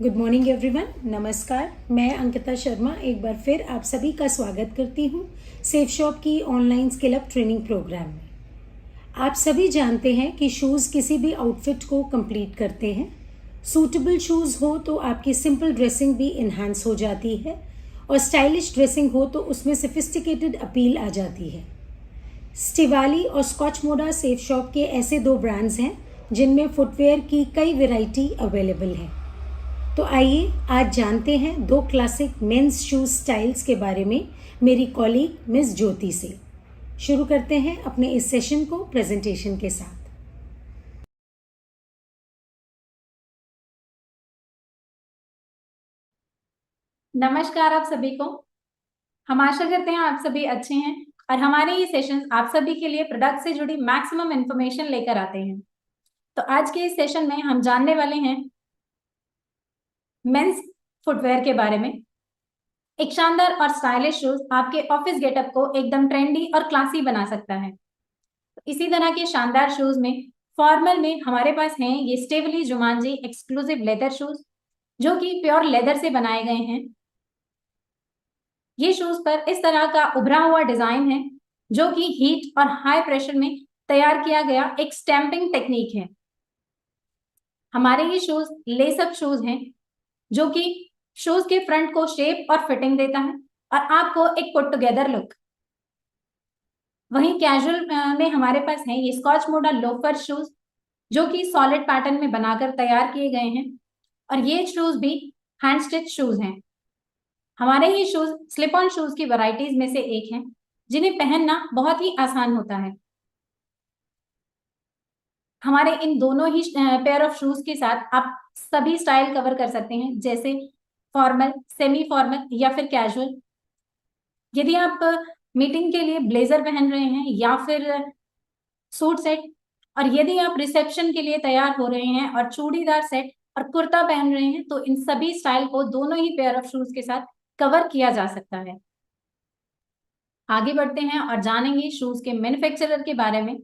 Good morning everyone. नमस्कार, मैं अंकिता शर्मा एक बार फिर आप सभी का स्वागत करती हूँ सेफ शॉप की online skill up training programme में। आप सभी जानते हैं कि शूज़ किसी भी आउटफिट को कंप्लीट करते हैं। सूटेबल शूज़ हो तो आपकी सिंपल ड्रेसिंग भी इन्हांस हो जाती है और स्टाइलिश ड्रेसिंग हो तो उसमें सोफिस्टिकेटेड अपील आ जाती है। स्टिवाली और स्कॉच मोडा सेफ शॉप के ऐसे दो ब्रांड्स हैं जिनमें फुटवेयर की कई वैरायटी अवेलेबल है। तो आइए आज जानते हैं दो क्लासिक मेंस शूज स्टाइल्स के बारे में मेरी कॉलीग मिस ज्योति से। शुरू करते हैं अपने इस सेशन को प्रेजेंटेशन के साथ। नमस्कार आप सभी को। हम आशा करते हैं आप सभी अच्छे हैं और हमारे ये सेशन आप सभी के लिए प्रोडक्ट से जुड़ी मैक्सिमम इंफॉर्मेशन लेकर आते हैं। तो आज के इस सेशन में हम जानने वाले हैं मेंस फुटवेयर के बारे में। एक शानदार और स्टाइलिश शूज आपके ऑफिस गेटअप को एकदम ट्रेंडी और क्लासी बना सकता है। तो इसी तरह के शानदार शूज में फॉर्मल में हमारे पास हैं ये स्टेवली जुमांजी एक्सक्लूसिव लेदर शूज, जो कि प्योर लेदर से बनाए गए हैं। ये शूज पर इस तरह का उभरा हुआ डिजाइन है जो कि हीट और हाई प्रेशर में तैयार किया गया एक स्टैंपिंग टेक्निक है। हमारे ये शूज लेसअप शूज हैं जो कि शूज के फ्रंट को शेप और फिटिंग देता है और आपको एक पुट टुगेदर लुक। वहीं कैजुअल में हमारे पास है ये स्कॉच मोडा लोफर शूज जो कि सॉलिड पैटर्न में बनाकर तैयार किए गए हैं और ये शूज भी हैंड स्टिच शूज हैं। हमारे ये शूज स्लिप ऑन शूज की वैरायटीज में से एक हैं जिन्हें पहनना बहुत ही आसान होता है। हमारे इन दोनों ही पेयर ऑफ शूज के साथ आप सभी स्टाइल कवर कर सकते हैं, जैसे फॉर्मल, सेमी फॉर्मल या फिर कैजुअल। यदि आप मीटिंग के लिए ब्लेजर पहन रहे हैं या फिर सूट सेट, और यदि आप रिसेप्शन के लिए तैयार हो रहे हैं और चूड़ीदार सेट और कुर्ता पहन रहे हैं, तो इन सभी स्टाइल को दोनों ही पेयर ऑफ शूज के साथ कवर किया जा सकता है। आगे बढ़ते हैं और जानेंगे शूज के मैन्युफैक्चरर के बारे में।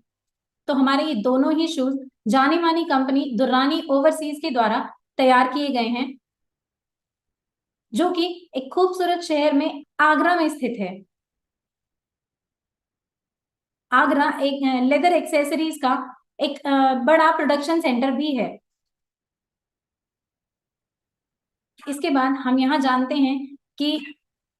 तो हमारे ये दोनों ही शूज जानी मानी कंपनी दुर्रानी ओवरसीज के द्वारा तैयार किए गए हैं, जो कि एक खूबसूरत शहर में आगरा में स्थित है। आगरा एक लेदर एक्सेसरीज का एक बड़ा प्रोडक्शन सेंटर भी है। इसके बाद हम यहाँ जानते हैं कि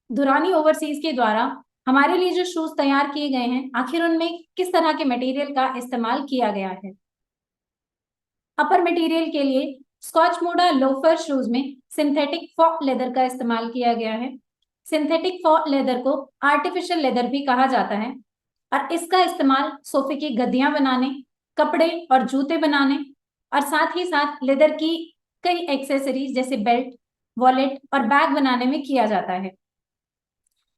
दुरानी ओवरसीज के द्वारा हमारे लिए जो शूज तैयार किए गए हैं, आखिर उनमें किस तरह के मटेरियल का इस्तेमाल किया गया है। अपर मटेरियल के लिए स्कॉच मोडा लोफर शूज में सिंथेटिक फॉक लेदर का इस्तेमाल किया गया है। सिंथेटिक फॉक लेदर को आर्टिफिशियल लेदर भी कहा जाता है और इसका इस्तेमाल सोफे की गद्दियां बनाने, कपड़े और जूते बनाने और साथ ही साथ लेदर की कई एक्सेसरीज जैसे बेल्ट, वॉलेट और बैग बनाने में किया जाता है।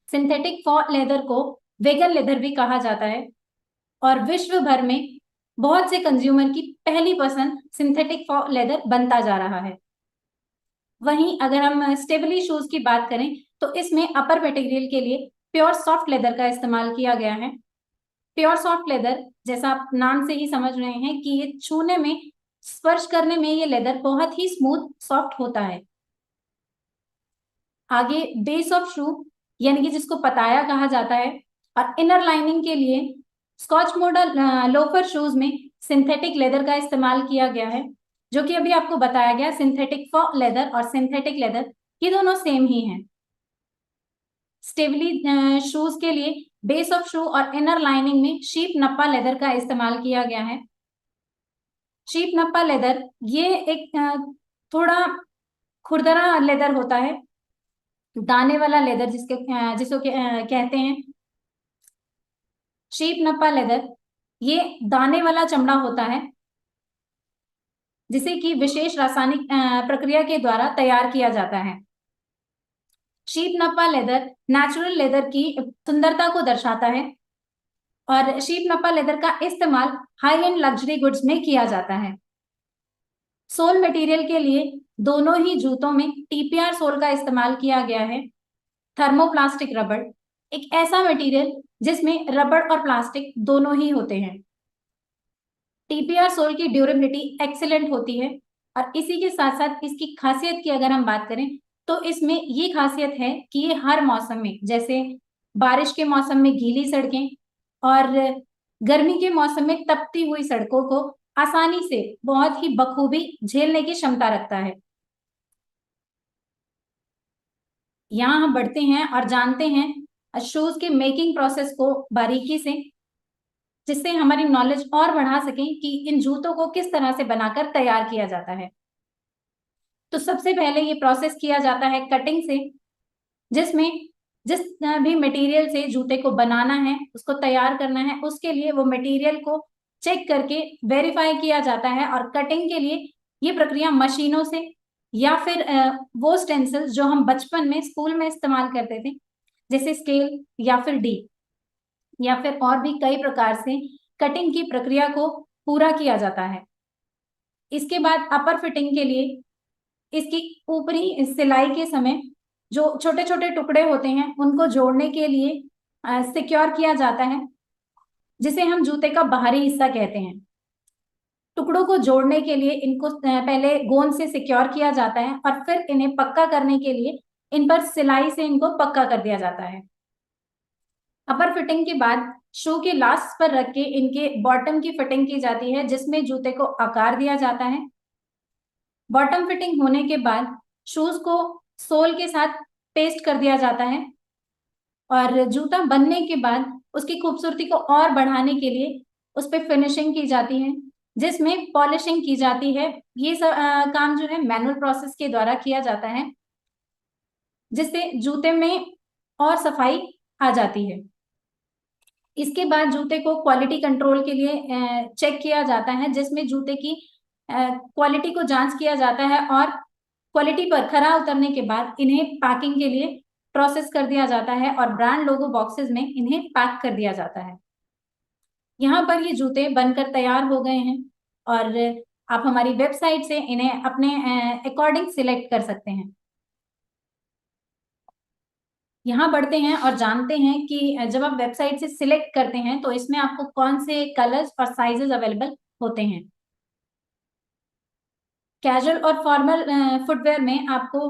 सिंथेटिक फॉक लेदर को वेगन लेदर भी कहा जाता है और विश्व भर में बहुत से कंज्यूमर की पहली पसंद सिंथेटिक फॉक लेदर बनता जा रहा है। वहीं अगर हम स्टेबली शूज की बात करें तो इसमें अपर मटेरियल के लिए प्योर सॉफ्ट लेदर का इस्तेमाल किया गया है। प्योर सॉफ्ट लेदर, जैसा आप नाम से ही समझ रहे हैं कि ये छूने में, स्पर्श करने में ये लेदर बहुत ही स्मूथ सॉफ्ट होता है। आगे बेस ऑफ शू यानी कि जिसको पताया कहा जाता है, और इनर लाइनिंग के लिए स्कॉच मॉडल लोफर शूज में सिंथेटिक लेदर का इस्तेमाल किया गया है, जो कि अभी आपको बताया गया। सिंथेटिक फॉक लेदर और सिंथेटिक लेदर ये दोनों सेम ही हैं। स्टेबली शूज के लिए बेस ऑफ शू और इनर लाइनिंग में शीप नप्पा लेदर का इस्तेमाल किया गया है। शीप नप्पा लेदर ये एक थोड़ा खुरदरा लेदर होता है, दाने वाला लेदर जिसको कहते हैं। शीप नप्पा लेदर ये दाने वाला चमड़ा होता है जिसे कि विशेष रासायनिक प्रक्रिया के द्वारा तैयार किया जाता है। शीप नप्पा लेदर नेचुरल लेदर की सुंदरता को दर्शाता है और शीप नप्पा लेदर का इस्तेमाल हाई एंड लग्जरी गुड्स में किया जाता है। सोल मटेरियल के लिए दोनों ही जूतों में टीपीआर सोल का इस्तेमाल किया गया है। थर्मोप्लास्टिक रबड़ एक ऐसा मटेरियल जिसमें रबड़ और प्लास्टिक दोनों ही होते हैं। टीपीआर सोल की ड्यूरेबिलिटी एक्सीलेंट होती है और इसी के साथ साथ इसकी खासियत की अगर हम बात करें तो इसमें ये खासियत है कि ये हर मौसम में, जैसे बारिश के मौसम में गीली सड़कें और गर्मी के मौसम में तपती हुई सड़कों को आसानी से बहुत ही बखूबी झेलने की क्षमता रखता है। यहाँ हम बढ़ते हैं और जानते हैं शूज के मेकिंग प्रोसेस को बारीकी से, जिससे हमारी नॉलेज और बढ़ा सकें कि इन जूतों को किस तरह से बनाकर तैयार किया जाता है। तो सबसे पहले ये प्रोसेस किया जाता है कटिंग से, जिसमें जिस भी मटेरियल से जूते को बनाना है, उसको तैयार करना है, उसके लिए वो मटेरियल को चेक करके वेरीफाई किया जाता है। और कटिंग के लिए ये प्रक्रिया मशीनों से या फिर वो स्टेंसिल्स जो हम बचपन में स्कूल में इस्तेमाल करते थे, जैसे स्केल या फिर डी या फिर और भी कई प्रकार से कटिंग की प्रक्रिया को पूरा किया जाता है। इसके बाद अपर फिटिंग के लिए इसकी ऊपरी सिलाई के समय जो छोटे छोटे टुकड़े होते हैं उनको जोड़ने के लिए सिक्योर किया जाता है, जिसे हम जूते का बाहरी हिस्सा कहते हैं। टुकड़ों को जोड़ने के लिए इनको पहले गोंद से सिक्योर किया जाता है और फिर इन्हें पक्का करने के लिए इन पर सिलाई से इनको पक्का कर दिया जाता है। अपर फिटिंग के बाद शू के लास्ट पर रख के इनके बॉटम की फिटिंग की जाती है, जिसमें जूते को आकार दिया जाता है। बॉटम फिटिंग होने के बाद शूज को सोल के साथ पेस्ट कर दिया जाता है और जूता बनने के बाद उसकी खूबसूरती को और बढ़ाने के लिए उस पर फिनिशिंग की जाती है, जिसमें पॉलिशिंग की जाती है। ये सब काम जो है मैनुअल प्रोसेस के द्वारा किया जाता है, जिससे जूते में और सफाई आ जाती है। इसके बाद जूते को क्वालिटी कंट्रोल के लिए चेक किया जाता है, जिसमें जूते की क्वालिटी को जांच किया जाता है और क्वालिटी पर खरा उतरने के बाद इन्हें पैकिंग के लिए प्रोसेस कर दिया जाता है और ब्रांड लोगो बॉक्सेस में इन्हें पैक कर दिया जाता है। यहाँ पर ये जूते बनकर तैयार हो गए हैं और आप हमारी वेबसाइट से इन्हें अपने अकॉर्डिंग सिलेक्ट कर सकते हैं। यहाँ बढ़ते हैं और जानते हैं कि जब आप वेबसाइट से सिलेक्ट करते हैं तो इसमें आपको कौन से कलर्स और साइजेस अवेलेबल होते हैं। कैजुअल और फॉर्मल फुटवेयर में आपको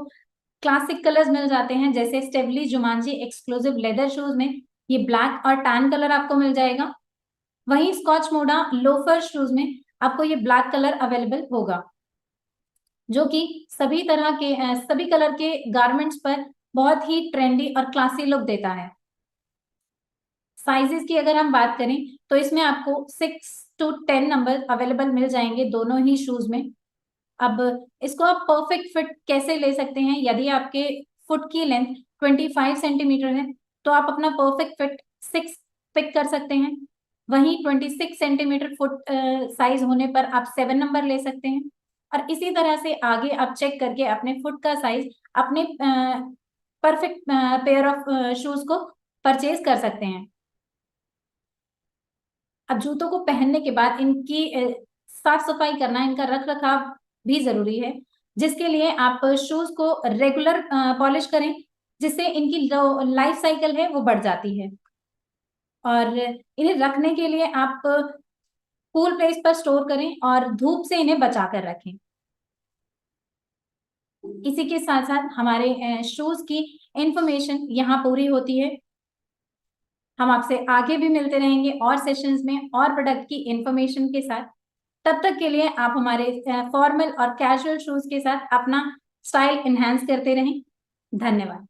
क्लासिक कलर्स मिल जाते हैं, जैसे स्टेवली जुमांजी एक्सक्लूसिव लेदर शूज में ये ब्लैक और टैन कलर आपको मिल जाएगा। वहीं स्कॉच मोडा लोफर शूज में आपको ये ब्लैक कलर अवेलेबल होगा, जो कि सभी कलर के गारमेंट्स पर बहुत ही ट्रेंडी और क्लासी लुक देता है। साइजेस की अगर हम बात करें तो इसमें आपको 6 to 10 नंबर अवेलेबल मिल जाएंगे दोनों ही शूज में। अब इसको आप परफेक्ट फिट कैसे ले सकते हैं, यदि आपके फुट की लेंथ 25 सेंटीमीटर है तो आप अपना परफेक्ट फिट 6 पिक कर सकते हैं। वहीं 26 सेंटीमीटर फुट साइज होने पर आप 7 नंबर ले सकते हैं और इसी तरह से आगे आप चेक करके अपने फुट का साइज अपने परफेक्ट पेयर ऑफ शूज को परचेज कर सकते हैं। अब जूतों को पहनने के बाद इनकी साफ सफाई करना, इनका रख रखाव भी जरूरी है, जिसके लिए आप शूज को रेगुलर पॉलिश करें, जिससे इनकी जो लाइफ साइकिल है वो बढ़ जाती है। और इन्हें रखने के लिए आप कूल प्लेस पर स्टोर करें और धूप से इन्हें बचा कर रखें। इसी के साथ साथ हमारे शूज की इंफॉर्मेशन यहाँ पूरी होती है। हम आपसे आगे भी मिलते रहेंगे और सेशंस में और प्रोडक्ट की इंफॉर्मेशन के साथ। तब तक के लिए आप हमारे फॉर्मल और कैजुअल शूज के साथ अपना स्टाइल एनहांस करते रहें। धन्यवाद।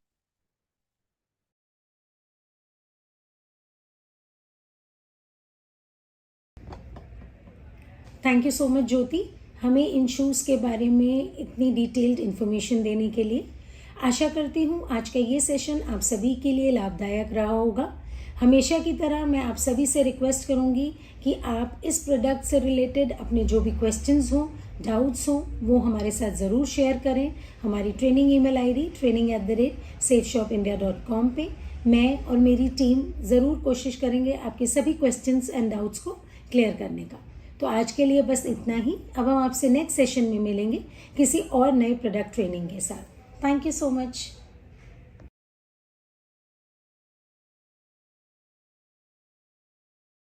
थैंक यू सो मच ज्योति, हमें इन शूज़ के बारे में इतनी डिटेल्ड इन्फॉर्मेशन देने के लिए। आशा करती हूँ आज का ये सेशन आप सभी के लिए लाभदायक रहा होगा। हमेशा की तरह मैं आप सभी से रिक्वेस्ट करूँगी कि आप इस प्रोडक्ट से रिलेटेड अपने जो भी क्वेश्चंस हों, डाउट्स हों, वो हमारे साथ ज़रूर शेयर करें। हमारी ट्रेनिंग ईमेल आईडी training@safeshopindia.com पे मैं और मेरी टीम ज़रूर कोशिश करेंगे आपके सभी क्वेश्चंस एंड डाउट्स को क्लियर करने का। तो आज के लिए बस इतना ही। अब हम आपसे नेक्स्ट सेशन में मिलेंगे किसी और नए प्रोडक्ट ट्रेनिंग के साथ। Thank you so much.